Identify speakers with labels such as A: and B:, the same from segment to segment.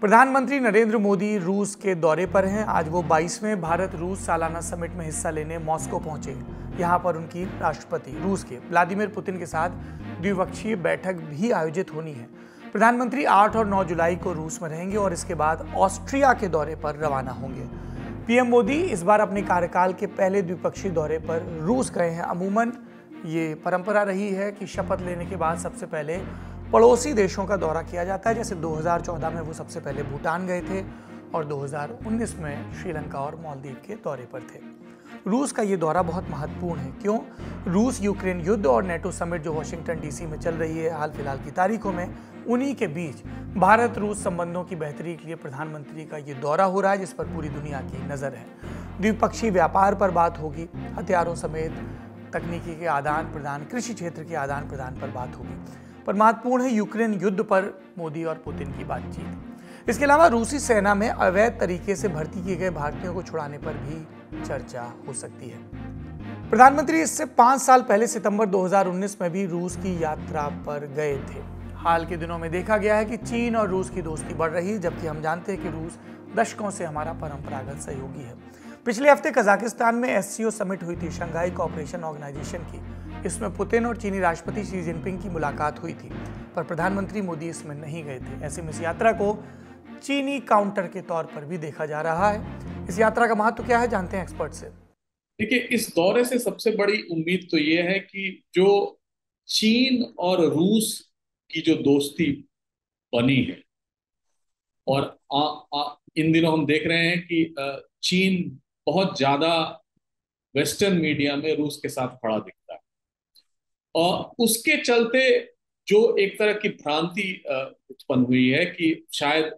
A: प्रधानमंत्री नरेंद्र मोदी रूस के दौरे पर हैं। आज वो 22वें भारत रूस सालाना समिट में हिस्सा लेने मॉस्को पहुंचे। यहां पर उनकी राष्ट्रपति रूस के व्लादिमीर पुतिन के साथ द्विपक्षीय बैठक भी आयोजित होनी है। प्रधानमंत्री 8 और 9 जुलाई को रूस में रहेंगे और इसके बाद ऑस्ट्रिया के दौरे पर रवाना होंगे। पीएम मोदी इस बार अपने कार्यकाल के पहले द्विपक्षीय दौरे पर रूस गए हैं। अमूमन ये परंपरा रही है कि शपथ लेने के बाद सबसे पहले पड़ोसी देशों का दौरा किया जाता है। जैसे 2014 में वो सबसे पहले भूटान गए थे और 2019 में श्रीलंका और मालदीव के दौरे पर थे। रूस का ये दौरा बहुत महत्वपूर्ण है। क्यों? रूस यूक्रेन युद्ध और नेटो समिट जो वाशिंगटन डीसी में चल रही है हाल फिलहाल की तारीखों में, उन्हीं के बीच भारत रूस संबंधों की बेहतरी के लिए प्रधानमंत्री का ये दौरा हो रहा है, जिस पर पूरी दुनिया की नज़र है। द्विपक्षीय व्यापार पर बात होगी, हथियारों समेत तकनीकी के आदान प्रदान, कृषि क्षेत्र के आदान प्रदान पर बात होगी। पर महत्वपूर्ण है यूक्रेन युद्ध पर मोदी और पुतिन की बातचीत। इसके अलावा रूसी सेना में अवैध तरीके से भर्ती किए गए भारतीयों को छुड़ाने पर भी चर्चा हो सकती है। प्रधानमंत्री इससे 5 साल पहले सितंबर 2019 में भी रूस की यात्रा पर गए थे। हाल के दिनों में देखा गया है कि चीन और रूस की दोस्ती बढ़ रही है, जबकि हम जानते हैं कि रूस दशकों से हमारा परंपरागत सहयोगी है। पिछले हफ्ते कजाकिस्तान में एससीओ समिट हुई थी, शंघाई कोऑपरेशन ऑर्गेनाइजेशन की। इसमें पुतिन और चीनी राष्ट्रपति शी जिनपिंग की मुलाकात हुई थी, पर प्रधानमंत्री मोदी इसमें नहीं गए थे। ऐसे में इस यात्रा को चीनी काउंटर के तौर पर भी देखा जा रहा है। इस यात्रा का महत्व क्या है, जानते हैं एक्सपर्ट से।
B: देखिए, इस दौरे से सबसे बड़ी उम्मीद तो ये है कि जो चीन और रूस की जो दोस्ती बनी है, और इन दिनों हम देख रहे हैं कि चीन बहुत ज्यादा वेस्टर्न मीडिया में रूस के साथ खड़ा दिखता है, और उसके चलते जो एक तरह की भ्रांति उत्पन्न हुई है कि शायद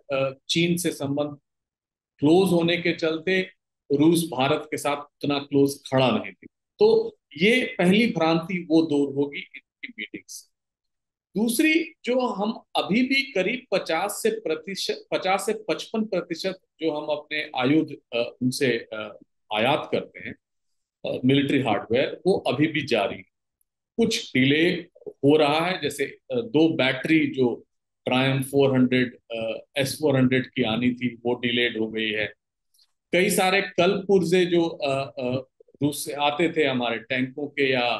B: चीन से संबंध क्लोज होने के चलते रूस भारत के साथ उतना क्लोज खड़ा नहीं थी। तो ये पहली भ्रांति वो दूर होगी इनकी मीटिंग से। दूसरी, जो हम अभी भी करीब 50 से 55% जो हम अपने आयुध उनसे आयात करते हैं, मिलिट्री हार्डवेयर, वो अभी भी जारी है। कुछ डिले हो रहा है, जैसे 2 बैटरी जो ट्रायम्फ 400 S-400 की आनी थी वो डिलेड हो गई है। कई सारे कल पुर्जे जो रूस से आते थे हमारे टैंकों के या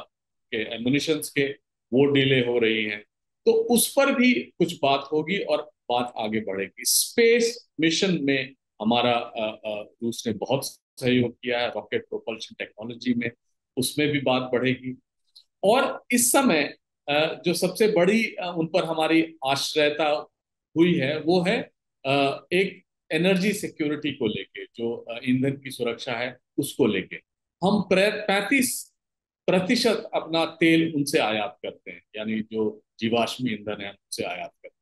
B: के एमुनिशंस के, वो डिले हो रही हैं। तो उस पर भी कुछ बात होगी और बात आगे बढ़ेगी। स्पेस मिशन में हमारा रूस ने बहुत सहयोग किया है, रॉकेट प्रोपल्शन टेक्नोलॉजी में, उसमें भी बात बढ़ेगी। और इस समय जो सबसे बड़ी उन पर हमारी आश्रयता हुई है वो है एक एनर्जी सिक्योरिटी को लेके, जो ईंधन की सुरक्षा है उसको लेके। हम 35% अपना तेल उनसे आयात करते हैं, यानी जो जीवाश्मी ईंधन है उनसे आयात करते हैं,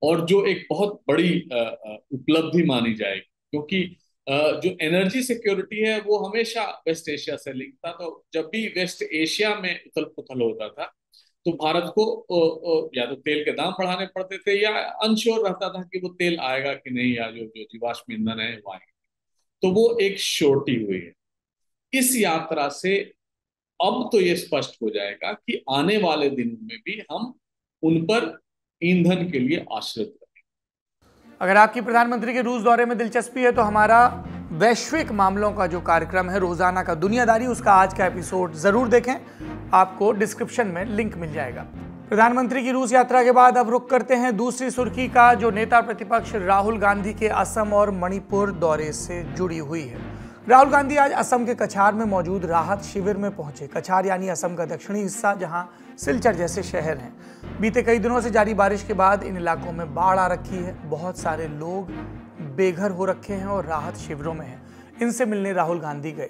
B: और जो एक बहुत बड़ी उपलब्धि मानी जाएगी, क्योंकि जो एनर्जी सिक्योरिटी है वो हमेशा वेस्ट एशिया से लिंक था। तो जब भी वेस्ट एशिया में उथल पुथल होता था तो भारत को या तो तेल के दाम बढ़ाने पड़ते थे, या अनश्योर रहता था कि वो तेल आएगा कि नहीं, या जो जो जीवाश्म ईंधन है वो आएगा। तो वो एक श्योरिटी हुई है। इस यात्रा से अब तो ये स्पष्ट हो जाएगा कि आने वाले दिनों में भी हम उन पर ईंधन के लिए आश्रित रहेंगे।
A: अगर आपकी प्रधानमंत्री के रूस दौरे में दिलचस्पी है तो हमारा वैश्विक मामलों का जो कार्यक्रम है रोजाना का दुनियादारी, उसका आज का एपिसोड जरूर देखें। आपको डिस्क्रिप्शन में लिंक मिल जाएगा। प्रधानमंत्री की रूस यात्रा के बाद अब रुक करते हैं दूसरी सुर्खी का, जो नेता प्रतिपक्ष राहुल गांधी के असम और मणिपुर दौरे से जुड़ी हुई है। राहुल गांधी आज असम के कछार में मौजूद राहत शिविर में पहुंचे। कछार यानी असम का दक्षिणी हिस्सा, जहां सिलचर जैसे शहर हैं। बीते कई दिनों से जारी बारिश के बाद इन इलाकों में बाढ़ आ रखी है। बहुत सारे लोग बेघर हो रखे हैं और राहत शिविरों में हैं। इनसे मिलने राहुल गांधी गए।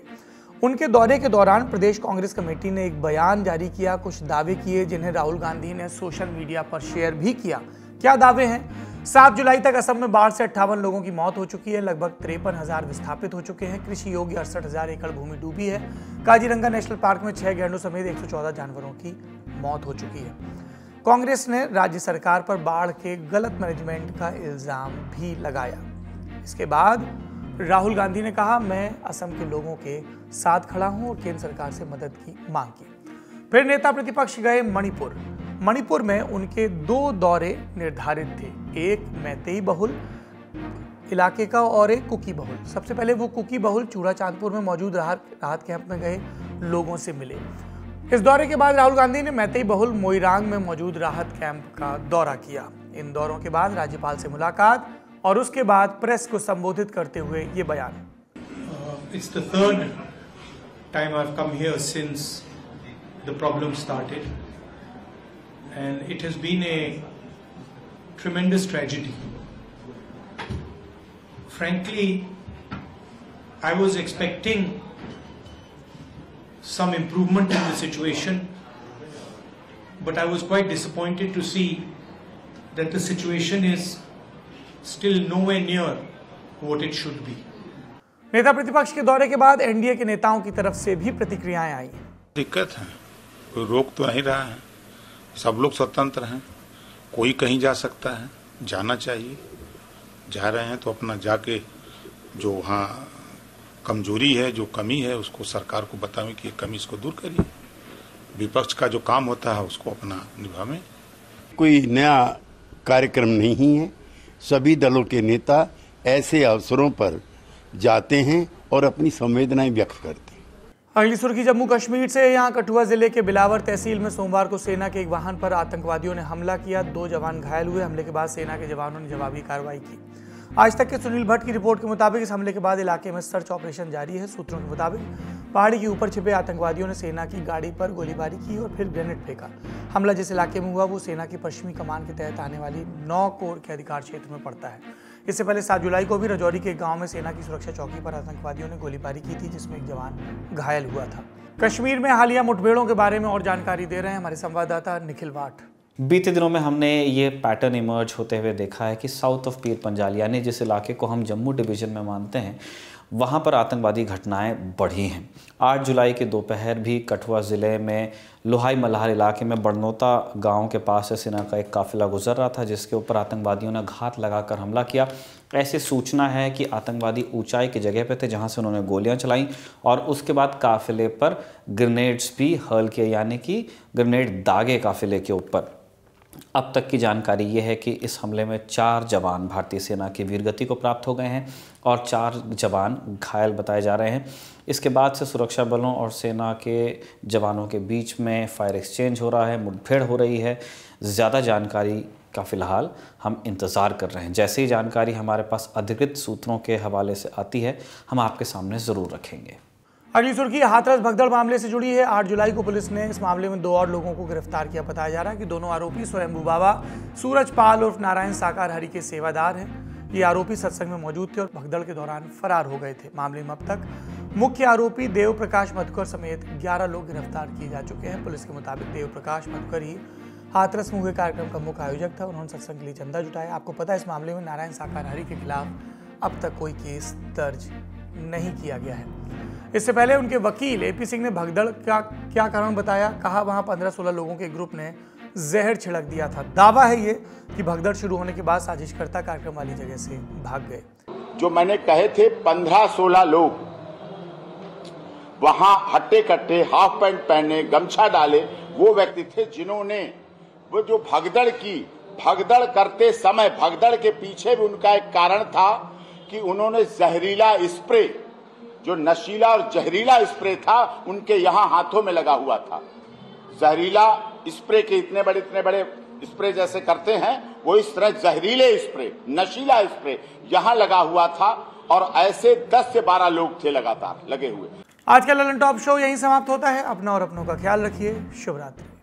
A: उनके दौरे के दौरान प्रदेश कांग्रेस कमेटी ने एक बयान जारी किया, कुछ दावे किए जिन्हें राहुल गांधी ने सोशल मीडिया पर शेयर भी किया। क्या दावे हैं? 7 जुलाई तक असम में बाढ़ से 58 लोगों की मौत हो चुकी है। लगभग 53,000 विस्थापित हो चुके हैं। कृषि योग्य 68,000 एकड़ भूमि डूबी है। काजीरंगा नेशनल पार्क में 6 गैंडों समेत 114 जानवरों की मौत हो चुकी है। कांग्रेस ने राज्य सरकार पर बाढ़ के गलत मैनेजमेंट का इल्जाम भी लगाया। इसके बाद राहुल गांधी ने कहा, मैं असम के लोगों के साथ खड़ा हूं और केंद्र सरकार से मदद की मांग की। फिर नेता प्रतिपक्ष गए मणिपुर। मणिपुर में उनके 2 दौरे निर्धारित थे। एक मैतेई बहुल इलाके का और एक कुकी बहुल। सबसे पहले वो कुकी बहुल चूड़ा चांदपुर में मौजूद राहत कैंप में गए लोगों से मिले। इस दौरे के बाद राहुल गांधी ने मैतेई बहुल मोइरांग में मौजूद राहत कैंप का दौरा किया। इन दौरों के बाद राज्यपाल से मुलाकात और उसके बाद प्रेस को संबोधित करते हुए ये बयान।
C: It's the third time I've come here since the problem started, and it has been a tremendous tragedy. Frankly, I was expecting some improvement in the situation, but I was quite disappointed to see that the situation is still nowhere near what it should be.
A: नेता प्रतिपक्ष के दौरे के बाद NDA के नेताओं की तरफ से भी प्रतिक्रियाएं आई।
D: दिक्कत है, कोई रोक तो नहीं रहा है, सब लोग स्वतंत्र हैं, कोई कहीं जा सकता है, जाना चाहिए। जा रहे हैं तो अपना जाके जो वहाँ कमजोरी है, जो कमी है, उसको सरकार को बतावें कि ये कमी इसको दूर करिए। विपक्ष का जो काम होता है उसको अपना निभावें।
E: कोई नया कार्यक्रम नहीं है, सभी दलों के नेता ऐसे अवसरों पर जाते हैं और अपनी संवेदनाएं व्यक्त करते हैं।
A: अगली सुर्खी जम्मू कश्मीर से। यहाँ कठुआ जिले के बिलावर तहसील में सोमवार को सेना के एक वाहन पर आतंकवादियों ने हमला किया। 2 जवान घायल हुए। हमले के बाद सेना के जवानों ने जवाबी कार्रवाई की। आज तक के सुनील भट्ट की रिपोर्ट के मुताबिक इस हमले के बाद इलाके में सर्च ऑपरेशन जारी है। सूत्रों के मुताबिक पहाड़ी के ऊपर छिपे आतंकवादियों ने सेना की गाड़ी पर गोलीबारी की और फिर ग्रेनेड फेंका। हमला जिस इलाके में हुआ वो सेना की पश्चिमी कमान के तहत आने वाली 9 कोर के अधिकार क्षेत्र में पड़ता है। इससे पहले 7 जुलाई को भी राजौरी के गांव में सेना की सुरक्षा चौकी पर आतंकवादियों ने गोलीबारी की थी, जिसमें एक जवान घायल हुआ था। कश्मीर में हालिया मुठभेड़ों के बारे में और जानकारी दे रहे हैं हमारे संवाददाता निखिल वाट।
F: बीते दिनों में हमने ये पैटर्न इमर्ज होते हुए देखा है कि साउथ ऑफ पीर पंजाल यानी जिस इलाके को हम जम्मू डिवीज़न में मानते हैं, वहाँ पर आतंकवादी घटनाएं बढ़ी हैं। 8 जुलाई के दोपहर भी कठुआ ज़िले में लोहाई मल्हार इलाके में बड़नौता गांव के पास से सेना का एक काफिला गुजर रहा था, जिसके ऊपर आतंकवादियों ने घात लगाकर हमला किया। ऐसी सूचना है कि आतंकवादी ऊंचाई की जगह पे थे जहां से उन्होंने गोलियां चलाईं और उसके बाद काफिले पर ग्रेनेड्स भी हर्ल किए, यानी कि ग्रेनेड दागे काफिले के ऊपर। अब तक की जानकारी ये है कि इस हमले में 4 जवान भारतीय सेना की वीरगति को प्राप्त हो गए हैं और 4 जवान घायल बताए जा रहे हैं। इसके बाद से सुरक्षा बलों और सेना के जवानों के बीच में फायर एक्सचेंज हो रहा है, मुठभेड़ हो रही है। ज़्यादा जानकारी का फ़िलहाल हम इंतज़ार कर रहे हैं। जैसे ही जानकारी हमारे पास अधिकृत सूत्रों के हवाले से आती है, हम आपके सामने ज़रूर रखेंगे।
A: अगली सुर्खी हाथरस भगदड़ मामले से जुड़ी है। 8 जुलाई को पुलिस ने इस मामले में 2 और लोगों को गिरफ्तार किया। बताया जा रहा है कि दोनों आरोपी स्वयंभू बाबा सूरज पाल उर्फ नारायण साकार हरि के सेवादार हैं। ये आरोपी सत्संग में मौजूद थे और भगदड़ के दौरान फरार हो गए थे। मामले में अब तक मुख्य आरोपी देव प्रकाश मधुकर समेत 11 लोग गिरफ्तार किए जा चुके हैं। पुलिस के मुताबिक देव प्रकाश मधुकर ही हाथरस में हुए कार्यक्रम का मुख्य आयोजक था। उन्होंने सत्संग के लिए चंदा जुटाया। आपको पता है इस मामले में नारायण साकार हरि के खिलाफ अब तक कोई केस दर्ज नहीं किया गया है। इससे पहले उनके वकील एपी सिंह ने भगदड़ का क्या कारण बताया। कहा वहां 15-16 लोगों के ग्रुप ने जहर छिड़क दिया था। दावा है ये कि भगदड़ शुरू होने के बाद साजिशकर्ता कार्यक्रम वाली जगह से भाग गए।
E: जो मैंने कहे थे 15-16 लोग वहां हट्टे कट्टे हाफ पैंट पहने गमछा डाले वो व्यक्ति थे जिन्होंने वो जो भगदड़ की। भगदड़ करते समय भगदड़ के पीछे भी उनका एक कारण था कि उन्होंने जहरीला स्प्रे, जो नशीला और जहरीला स्प्रे था, उनके यहां हाथों में लगा हुआ था। जहरीला स्प्रे के इतने बड़े स्प्रे जैसे करते हैं, वो इस तरह जहरीले स्प्रे, नशीला स्प्रे यहां लगा हुआ था और ऐसे 10 से 12 लोग थे लगातार लगे हुए।
A: आज का ललन टॉप शो यहीं समाप्त होता है। अपना और अपनों का ख्याल रखिए। शुभ रात्रि।